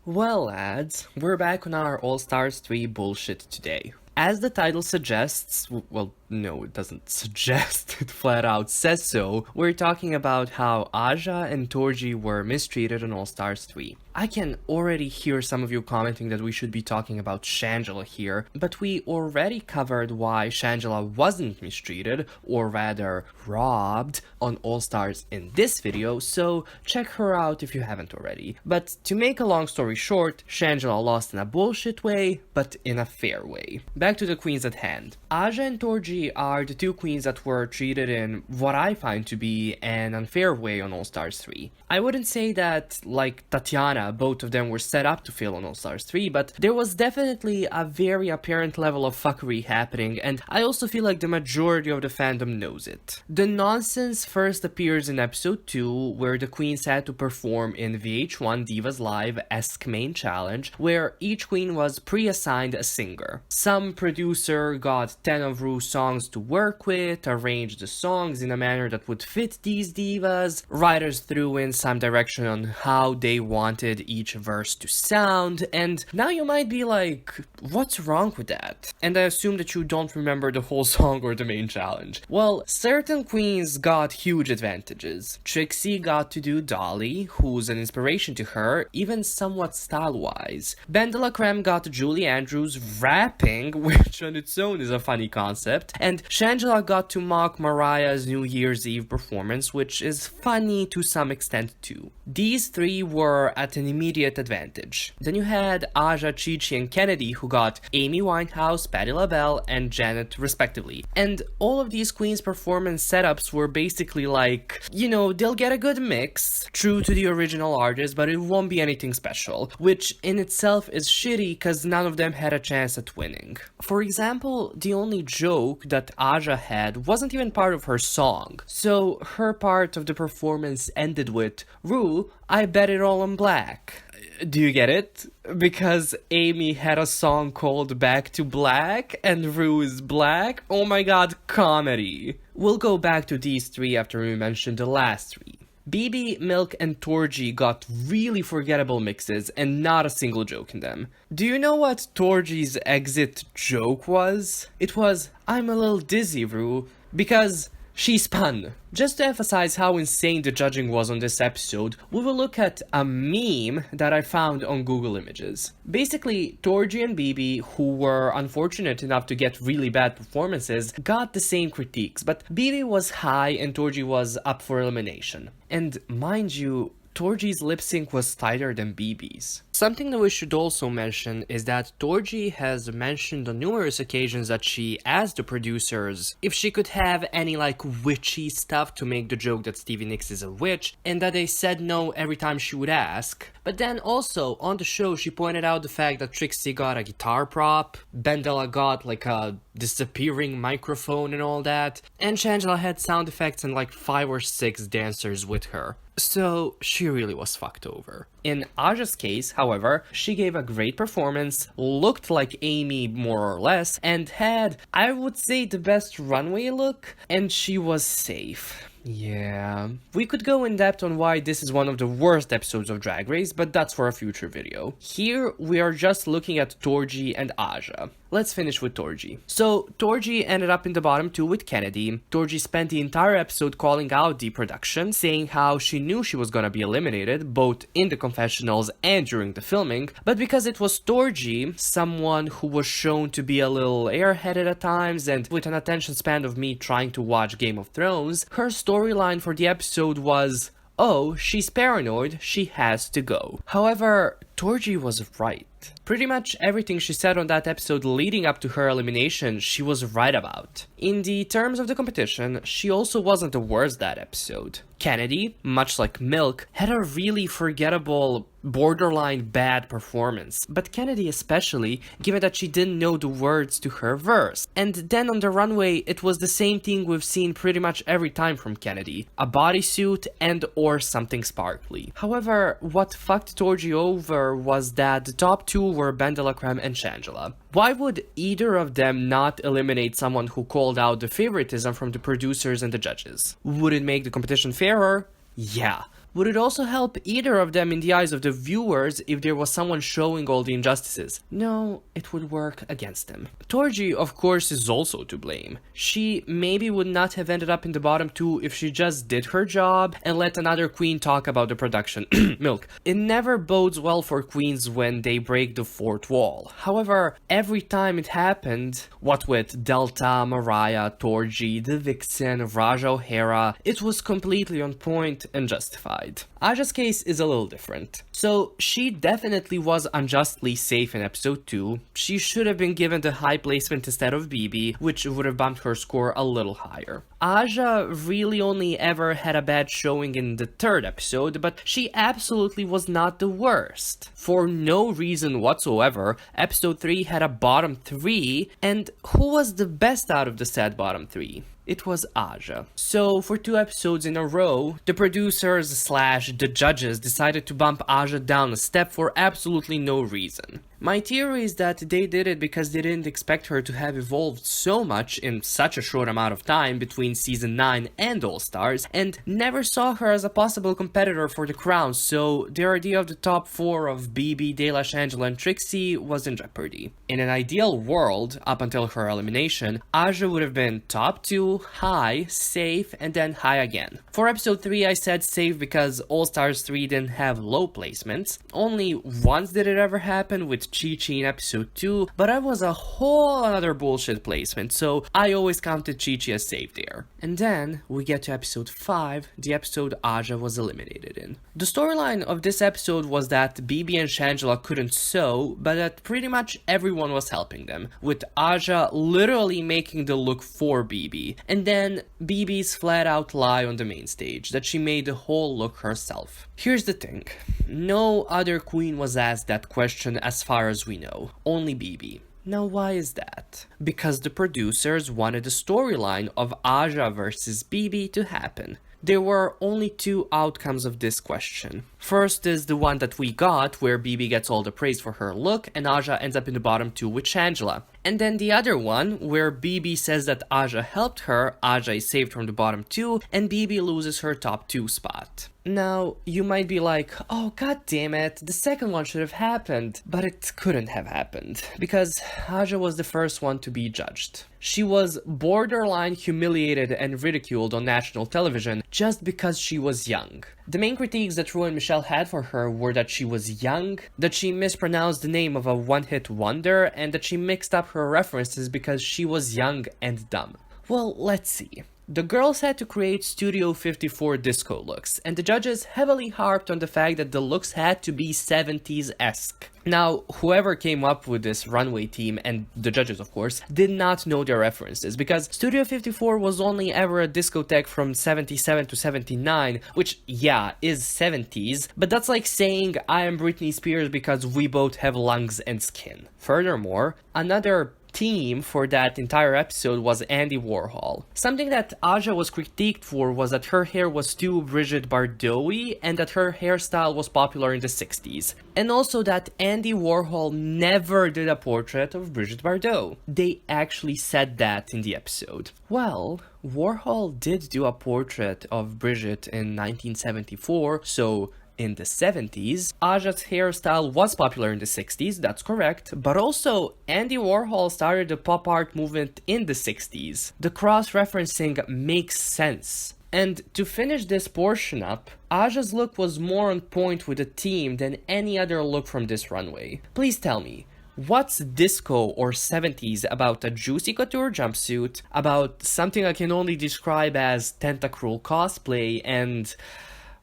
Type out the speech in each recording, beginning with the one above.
Well, lads, we're back on our All-Stars 3 bullshit today. As the title suggests, well, no, it doesn't suggest, it flat out says so, we're talking about how Aja and Thorgy were mistreated on All-Stars 3. I can already hear some of you commenting that we should be talking about Shangela here, but we already covered why Shangela wasn't mistreated, or rather, robbed, on All-Stars in this video, so check her out if you haven't already. But to make a long story short, Shangela lost in a bullshit way, but in a fair way. Back to the queens at hand. Aja and Thorgy are the two queens that were treated in what I find to be an unfair way on All-Stars 3. I wouldn't say that, like Tatiana, both of them were set up to fail on All-Stars 3, but there was definitely a very apparent level of fuckery happening, and I also feel like the majority of the fandom knows it. The nonsense first appears in episode 2, where the queens had to perform in VH1 Divas Live-esque main challenge, where each queen was pre-assigned a singer. Some producer got 10 of Ru's songs to work with, arranged the songs in a manner that would fit these divas, writers threw in some direction on how they wanted each verse to sound, and now you might be like, what's wrong with that? And I assume that you don't remember the whole song or the main challenge. Well, certain queens got huge advantages. Trixie got to do Dolly, who's an inspiration to her, even somewhat style-wise. Ben de la Creme got Julie Andrews rapping, which on its own is a funny concept, and Shangela got to mock Mariah's New Year's Eve performance, which is funny to some extent too. These three were at an immediate advantage. Then you had Aja, Chi-Chi, and Kennedy, who got Amy Winehouse, Patti LaBelle, and Janet respectively. And all of these queens' performance setups were basically like, you know, they'll get a good mix, true to the original artist, but it won't be anything special, which in itself is shitty because none of them had a chance at winning. For example, the only joke that Aja had wasn't even part of her song, so her part of the performance ended with, "Ru, I bet it all on black." Do you get it? Because Amy had a song called Back to Black, and Ru is black? Oh my god, comedy. We'll go back to these three after we mention the last three. BB, Milk, and Thorgy got really forgettable mixes and not a single joke in them. Do you know what Thorgy's exit joke was? It was, "I'm a little dizzy, Ru," because she spun. Just to emphasize how insane the judging was on this episode, we will look at a meme that I found on Google Images. Basically, Thorgy and BB, who were unfortunate enough to get really bad performances, got the same critiques, but BB was high and Thorgy was up for elimination. And mind you, Thorgy's lip sync was tighter than BB's. Something that we should also mention is that Thorgy has mentioned on numerous occasions that she asked the producers if she could have any like witchy stuff to make the joke that Stevie Nicks is a witch, and that they said no every time she would ask. But then also, on the show, she pointed out the fact that Trixie got a guitar prop, Bendela got like a disappearing microphone and all that, and Shangela had sound effects and like 5 or 6 dancers with her. So, she really was fucked over. In Aja's case, however, she gave a great performance, looked like Amy more or less, and had, I would say, the best runway look, and she was safe. Yeah. We could go in depth on why this is one of the worst episodes of Drag Race, but that's for a future video. Here, we are just looking at Thorgy and Aja. Let's finish with Thorgy. So, Thorgy ended up in the bottom 2 with Kennedy. Thorgy spent the entire episode calling out the production, saying how she knew she was gonna be eliminated, both in the confessionals and during the filming, but because it was Thorgy, someone who was shown to be a little airheaded at times, and with an attention span of me trying to watch Game of Thrones, her storyline for the episode was, oh, she's paranoid, she has to go. However, Thorgy was right. Pretty much everything she said on that episode leading up to her elimination, she was right about. In the terms of the competition, she also wasn't the worst that episode. Kennedy, much like Milk, had a really forgettable, borderline bad performance, but Kennedy especially, given that she didn't know the words to her verse. And then on the runway, it was the same thing we've seen pretty much every time from Kennedy, a bodysuit and or something sparkly. However, what fucked Thorgy over was that the top 2 were Ben de la Creme and Shangela. Why would either of them not eliminate someone who called out the favoritism from the producers and the judges? Would it make the competition fairer? Yeah. Would it also help either of them in the eyes of the viewers if there was someone showing all the injustices? No, it would work against them. Thorgy, of course, is also to blame. She maybe would not have ended up in the bottom 2 if she just did her job and let another queen talk about the production. Milk. It never bodes well for queens when they break the fourth wall. However, every time it happened, what with Delta, Mariah, Thorgy, the Vixen, Raja O'Hara, it was completely on point and justified. Aja's case is a little different. So, she definitely was unjustly safe in episode 2. She should have been given the high placement instead of BB, which would have bumped her score a little higher. Aja really only ever had a bad showing in the third episode, but she absolutely was not the worst. For no reason whatsoever, episode 3 had a bottom 3, and who was the best out of the said bottom 3? It was Aja. So, for 2 episodes in a row, the producers / the judges decided to bump Aja down a step for absolutely no reason. My theory is that they did it because they didn't expect her to have evolved so much in such a short amount of time between season 9 and All Stars, and never saw her as a possible competitor for the crown, so their idea of the top 4 of BB, De La Shangela, and Trixie was in jeopardy. In an ideal world, up until her elimination, Aja would have been top 2, high, safe, and then high again. For episode 3, I said safe because All Stars 3 didn't have low placements. Only once did it ever happen with Chi-Chi in episode 2, but that was a whole other bullshit placement, so I always counted Chi-Chi as safe there. And then we get to episode 5, the episode Aja was eliminated in. The storyline of this episode was that BB and Shangela couldn't sew, but that pretty much everyone was helping them, with Aja literally making the look for BB, and then BB's flat out lie on the main stage, that she made the whole look herself. Here's the thing, no other queen was asked that question as far as we know, only BB. Now why is that? Because the producers wanted the storyline of Aja versus BB to happen. There were only 2 outcomes of this question. First is the one that we got, where BB gets all the praise for her look and Aja ends up in the bottom 2 with Shangela. And then the other one, where BB says that Aja helped her, Aja is saved from the bottom 2, and BB loses her top 2 spot. Now, you might be like, oh god damn it, the second one should have happened. But it couldn't have happened, because Aja was the first one to be judged. She was borderline humiliated and ridiculed on national television just because she was young. The main critiques that Ru and Michelle had for her were that she was young, that she mispronounced the name of a one-hit wonder, and that she mixed up her references because she was young and dumb. Well, let's see. The girls had to create Studio 54 disco looks, and the judges heavily harped on the fact that the looks had to be 70s-esque. Now, whoever came up with this runway team, and the judges of course, did not know their references, because Studio 54 was only ever a discotheque from 77 to 79, which, yeah, is 70s, but that's like saying I am Britney Spears because we both have lungs and skin. Furthermore, another team for that entire episode was Andy Warhol. Something that Aja was critiqued for was that her hair was too Brigitte Bardot-y and that her hairstyle was popular in the 60s. And also that Andy Warhol never did a portrait of Brigitte Bardot. They actually said that in the episode. Well, Warhol did do a portrait of Brigitte in 1974, so in the 70s. Aja's hairstyle was popular in the 60s, that's correct, but also Andy Warhol started the pop art movement in the 60s. The cross-referencing makes sense. And to finish this portion up, Aja's look was more on point with the team than any other look from this runway. Please tell me, what's disco or 70s about a juicy couture jumpsuit, about something I can only describe as tentacruel cosplay, and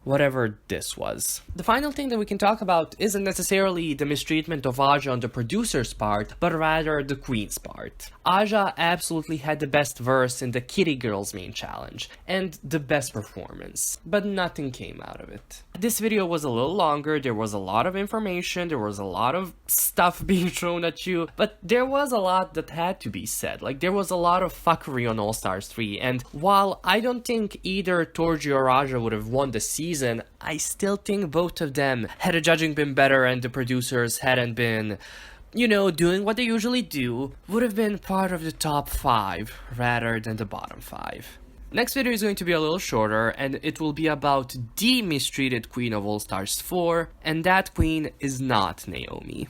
whatever this was. The final thing that we can talk about isn't necessarily the mistreatment of Aja on the producer's part, but rather the queen's part. Aja absolutely had the best verse in the Kitty Girls main challenge, and the best performance, but nothing came out of it. This video was a little longer, there was a lot of information, there was a lot of stuff being thrown at you, but there was a lot that had to be said. Like, there was a lot of fuckery on All Stars 3, and while I don't think either Thorgy or Aja would have won the season, I still think both of them, had the judging been better and the producers hadn't been, you know, doing what they usually do, would have been part of the top 5 rather than the bottom 5. Next video is going to be a little shorter, and it will be about the mistreated queen of All Stars 4, and that queen is not Naomi.